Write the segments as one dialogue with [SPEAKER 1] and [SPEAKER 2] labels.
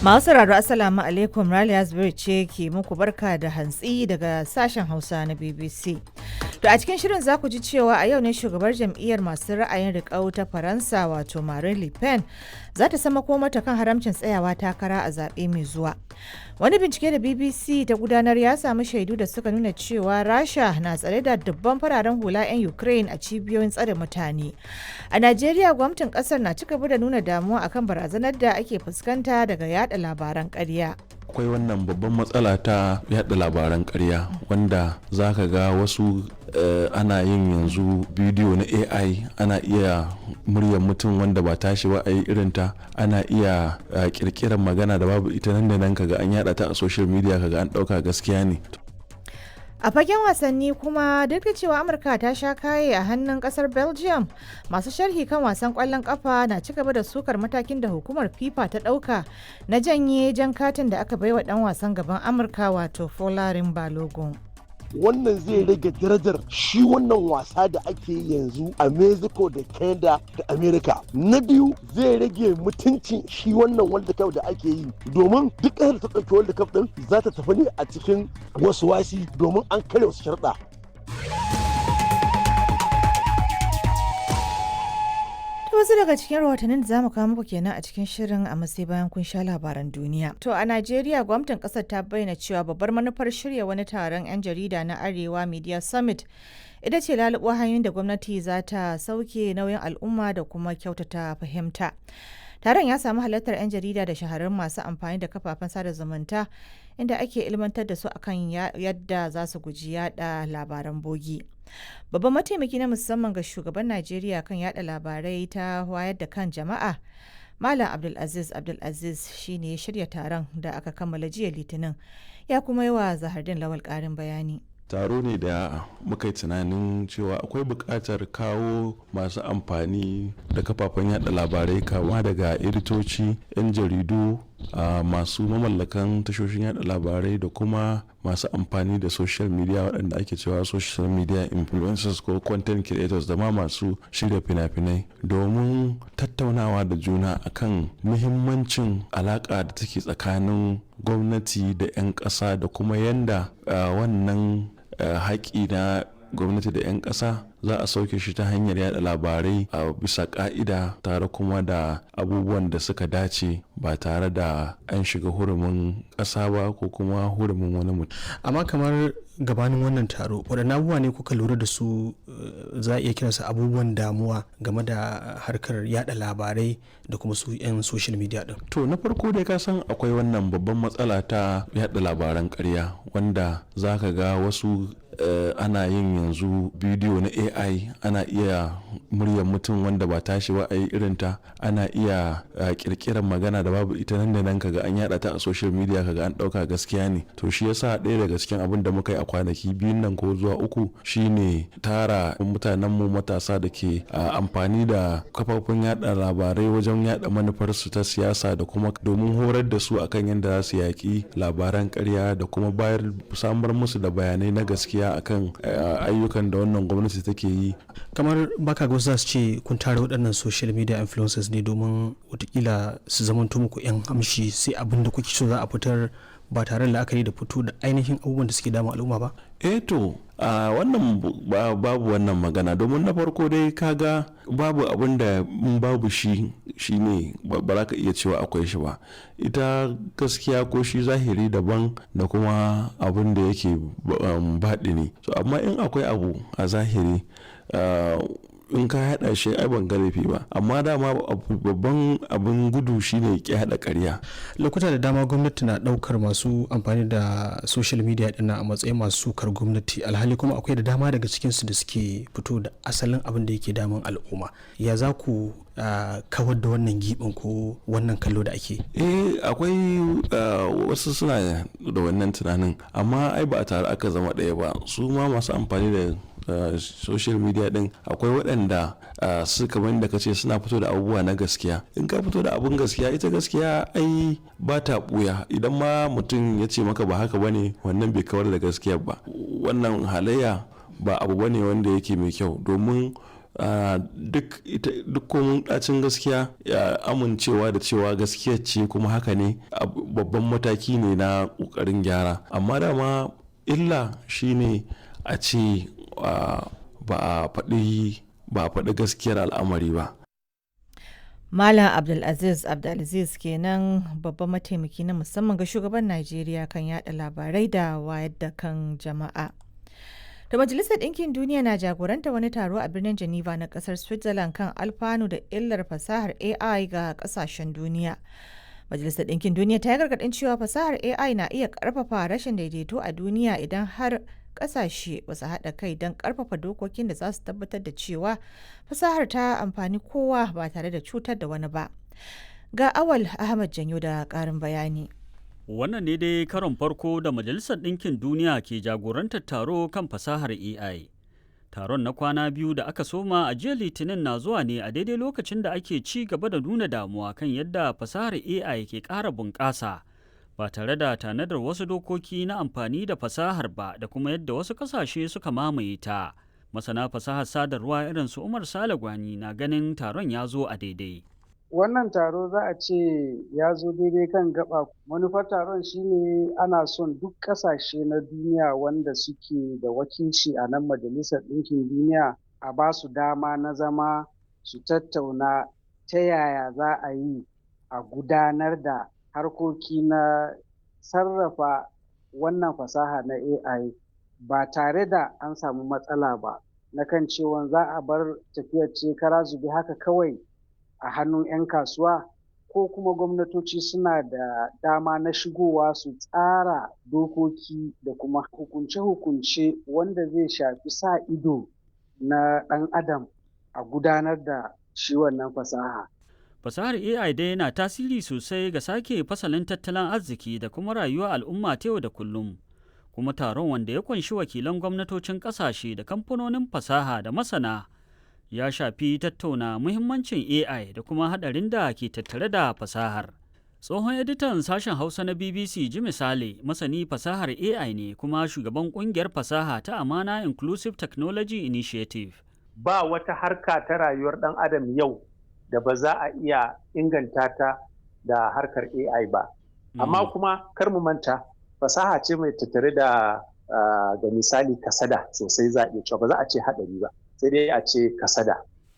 [SPEAKER 1] Masu sauraro Assalamu alaikum, Raliya Zubairu ce ke muku barka da hantsi daga sashen Hausa na BBC. To a cikin shirin za ku ji cewa a yau ne shugabar jam'iyyar masu ra'ayin riƙau ta Faransa wato Marine Le Pen za ta sama mata kan haramcin tsayawa takara a zaɓe mai zuwa. Wani bincike da BBC ta gudanar ya samu shaidu da suka nuna cewa Rasha na tsare da dubban fararen hula 'yan Ukraine a cibiyoyin tsare mutane. A Najeriya gwamnatin kasar na cika da nuna damuwa akan barazanar da ake fuskanta daga yada labaran ƙarya.
[SPEAKER 2] Akwai wannan babban matsala ta yada labaran ƙarya wanda za ka ga wasu ana yin yanzu bidiyo na AI, ana iya muryar mutum wanda ba tashi ba a yi irinta, ana iya kirkirar magana da babu ita nan da nan kaga an yada ta a social media kaga an ɗauka gaskiya ne.
[SPEAKER 1] A fagen wasanni kuma duk da cewa Amurka ta sha kaye a hannun kasar Belgium, masu sharhi kan wasan kwallon kafa na ci gaba da sukar matakin da hukumar FIFA ta dauka na janye jan katin da aka baiwa dan wasan gaban Amurka wato Folarin Balogun.
[SPEAKER 3] Wannan zai rage darajar shi wannan wasa da ake yanzu a Mexico da Canada da America. Na biyu zai rage mutuncin shi wannan World Cup da ake yi, domin duk ƙasar ta ɗauki World Cup ɗin za ta tafi ne a cikin wasu wasi domin an karya wasu sharɗa.
[SPEAKER 1] Wasu daga cikin rahotannin da zamu kawo muku kenan a cikin shirin a matsayi bayan kun sha labaran duniya. To a Najeriya gwamnatin kasar ta bayyana cewa babbar manufar shirya wani taron 'yan jarida na Arewa Media Summit ita ce lalubo hanyoyin da gwamnati za ta sauke nauyin al'umma da kuma kyautata fahimta. Taron ya samu halartar 'yan jarida da shahararrun masu amfani da kafafen sada zumunta inda ake ilmantar da su akan yadda za su guji yada labaran bogi. Babban mataimaki na musamman ga shugaban Najeriya kan yada labarai ta wayar da kan jama'a, Malam Abdulaziz shine ya shirya taron da aka kammala jiya Litinin, ya kuma yi wa Zahardin Lawal ƙarin bayani.
[SPEAKER 2] Taro ne da muka yi tunanin cewa akwai buƙatar kawo masu amfani da kafafen yada labarai kama daga editoci, 'yan jaridu, masu mamallakan tashoshin yada labarai da kuma masu amfani da social media waɗanda ake cewa social media influencers ko content creators da ma masu shirya fina-finai domin tattaunawa da juna akan muhimmancin alaƙa da take tsakanin gwamnati da 'yan ƙasa da kuma yanda wannan haƙi na gwamnati da 'yan ƙasa za a sauke shi ta hanyar yada labarai a bisa ka'ida tare kuma da abubuwan da suka dace ba tare da an shiga hurumin ƙasa ba ko kuma hurumin wani mutum.
[SPEAKER 4] Amma kamar gabanin wannan taro waɗanne abubuwa ne kuka lura da su za a iya kiransu abubuwan damuwa game da harkar yada labarai da kuma su 'yan social media din?
[SPEAKER 2] To na farko dai ka san akwai wannan babban matsala ta yada labaran ƙarya wanda za ka ga wasu ana yin yanzu bidiyo na AI, ana iya muryar mutum wanda ba tashi ba a yi irinta, ana iya kirkirar magana da babu ita nan da nan kaga an yada ta a social media kaga an dauka gaskiya ne. To shi yasa ɗaya daga cikin abin da muka yi a kwanaki biyun nan ko zuwa uku shine tara mutanen mu matasa da ke amfani da kafofin yada labarai wajen yada manufarsu ta siyasa da kuma domin horar da su akan yadda za su yaki labaran ƙarya da kuma samar musu da bayanai na gaskiya akan ayyukan da wannan gwamnati take yi.
[SPEAKER 4] Kamar baka ga wasu za su ce kun tara waɗannan social media influencers ne domin watakila su zamanto muku 'yan amshi sai abin da kuke so za a fitar ba tare da la'akari da fito da ainihin abubuwan da suke damun al'umma ba?
[SPEAKER 2] To wannan babu wannan magana, domin na farko dai kaga babu abin da babu shi ne ba za ka iya cewa akwai shi ba. Ita gaskiya ko shi zahiri daban da kuma abin da yake baɗi ne. So amma in akwai abu a zahiri in ka haɗa shi ai ban ga laifi ba, amma dama babban abin gudu shine ki haɗa ƙarya.
[SPEAKER 4] Lokuta da dama gwamnati na ɗaukar masu amfani da social media ɗin a matsayin masu sukar gwamnati, alhali kuma akwai da dama daga cikinsu da suke fito da asalin abin da yake damun al'umma. Ya za ku kawar da wannan gibin ko wannan kallo da ake?
[SPEAKER 2] Akwai wasu suna da wannan tunanin, amma ai ba a tare aka zama ɗaya ba. Su ma masu amfani da social media din akwai waɗanda su kamar da kace suna fito da abubuwa na gaskiya. In ka fito da abun gaskiya, ita gaskiya ai ba ta buya. Idan ma mutum ya ce maka ba haka bane, wannan bai kawar da gaskiya ba. Wannan halayya ba abu bane wanda yake mai kyau, domin duk komun ɗacin gaskiya ya amincewa da cewa gaskiya ce kuma haka ne babban mataki ne na ƙoƙarin gyara. Amma dama illa shine a ce ba a faɗi gaskiyar al'amari ba.
[SPEAKER 1] Malam Abdulaziz kenan babban mataimaki na musamman ga shugaban Najeriya kan yada labarai da wayar da kan jama'a. Da Majalisar Ɗinkin Duniya na jagoranta wani taro a birnin Geneva na ƙasar Switzerland kan alfanu da illar fasahar AI ga ƙasashen duniya. Majalisar Ɗinkin Duniya ta yi gargaɗin cewa fasahar AI na iya ƙarfafa rashin daidaito a duniya idan har ƙasashe ba su haɗa kai don ƙarfafa dokokin da za su tabbatar da cewa fasahar ta amfani kowa ba tare da cutar da wani ba. Ga Awal Ahmad Janyo da ƙarin bayani.
[SPEAKER 5] Wannan ne dai karon farko da Majalisar Ɗinkin Duniya ke jagorantar taro kan fasahar AI. Taron na kwana biyu da aka soma a jiya Litinin na zuwa ne a daidai lokacin da ake ci gaba da nuna damuwa kan yadda fasahar AI ke ƙara bunƙasa ba tare da tanadar wasu dokoki na amfani da fasahar ba da kuma yadda wasu ƙasashe suka mamaye ta. Masana fasahar sadarwa irin su Umar Sale Gwani na ganin taron ya zo a daidai.
[SPEAKER 6] Wannan taro za a ce ya zo daidai kan gaba. Manufar taron shine ana son duk ƙasashe na duniya wanda suke da wakilci a nan Majalisar Ɗinkin Duniya a ba su dama na zama su tattauna ta yaya za a yi a gudanar da harkoki na sarrafa wannan fasaha na AI ba tare da an samu matsala ba, na kan cewa za a bar tafiyar ce kara zube haka kawai a hannun 'yan kasuwa, ko kuma gwamnatoci suna da dama na shigowa su tsara dokoki da kuma hukunce-hukunce wanda zai shafi sa ido na ɗan adam a gudanar da shi wannan fasaha.
[SPEAKER 5] Fasahar AI dai yana tasiri sosai ga sake fasalin tattalin arziki da kuma rayuwar al'umma ta yau da kullum. Kuma taron, wanda ya kunshi wakilan gwamnatocin ƙasashe da kamfanonin fasaha da masana, ya shafi tattauna muhimmancin AI da kuma haɗarin da ke tattare da fasahar. Tsohon editan sashen Hausa na BBC ji misali masani fasahar AI ne kuma shugaban ƙungiyar fasaha ta Amana Inclusive Technology Initiative.
[SPEAKER 7] Ba wata harka ta rayuwar ɗan adam yau da ba za a iya inganta ta da harkar AI ba. Amma kuma kar mu manta fasaha ce mai tattare da ga misali kasada sosai, za a iya cewa ba za a ce haɗari ba, sai dai a ce kasada.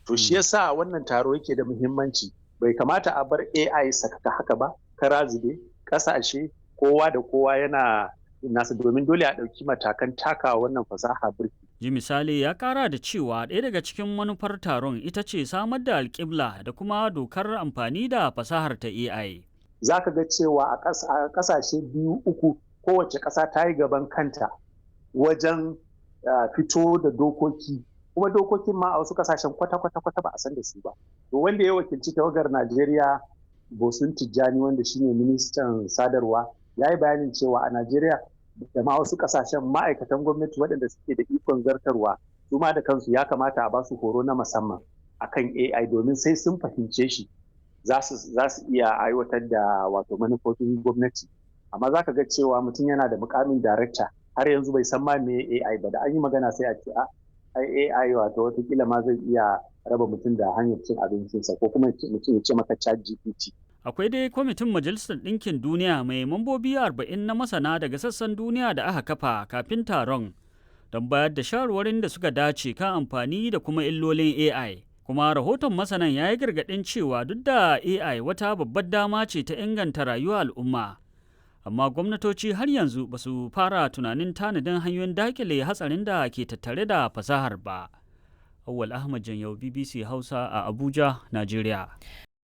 [SPEAKER 7] To shi yasa wannan taro yake da muhimmanci. Bai kamata a bar AI sakaka haka ba, kara zube, ƙasashe kowa da kowa yana nasa, domin dole a ɗauki matakan takawa wannan fasaha birki.
[SPEAKER 5] Ji misali ya kara da cewa ɗaya daga cikin manufar taron ita ce samar da alƙibla da kuma dokar amfani da fasahar ta AI.
[SPEAKER 7] Za ka ga cewa a ƙasashe biyu uku kowace ƙasa ta yi gaban kanta wajen fito da dokoki, kuma dokokin ma a wasu ƙasashen kwata-kwata ba a san da su ba. To wanda ya wakilci tawagar Najeriya, Bosun Tijjani, wanda shine ministan sadarwa, ya yi bayanin cewa a Najeriya da ma wasu kasashen ma'aikatan gwamnati waɗanda suke da ikon zartarwa su ma da kansu ya kamata a ba su horo na musamman akan AI, domin sai sun fahimce shi za su iya aiwatar da wato manufofin gwamnati. Amma za ka ga cewa mutum yana da mukamin darakta har yanzu bai san ma me AI ba, da an yi magana sai a ce AI wato watakila ma zai iya raba mutum da hanyar cin abincinsa, ko kuma mutum ya ce maka ChatGPT.
[SPEAKER 5] Akwai dai kwamitin Majalisar Ɗinkin Duniya mai mambobi 40 na masana daga sassan duniya da aka kafa kafin taron don bayar da shawarwarin da suka dace kan amfani da kuma illolin AI. Kuma rahoton masanan ya yi gargaɗin cewa duk da AI wata babbar dama ce ta inganta rayuwar al'umma, amma gwamnatoci har yanzu ba su fara tunanin tanadin hanyoyin daƙile hatsarin da ke tattare da fasahar ba. Awwal Ahmad Janyau, BBC Hausa a Abuja, Najeriya.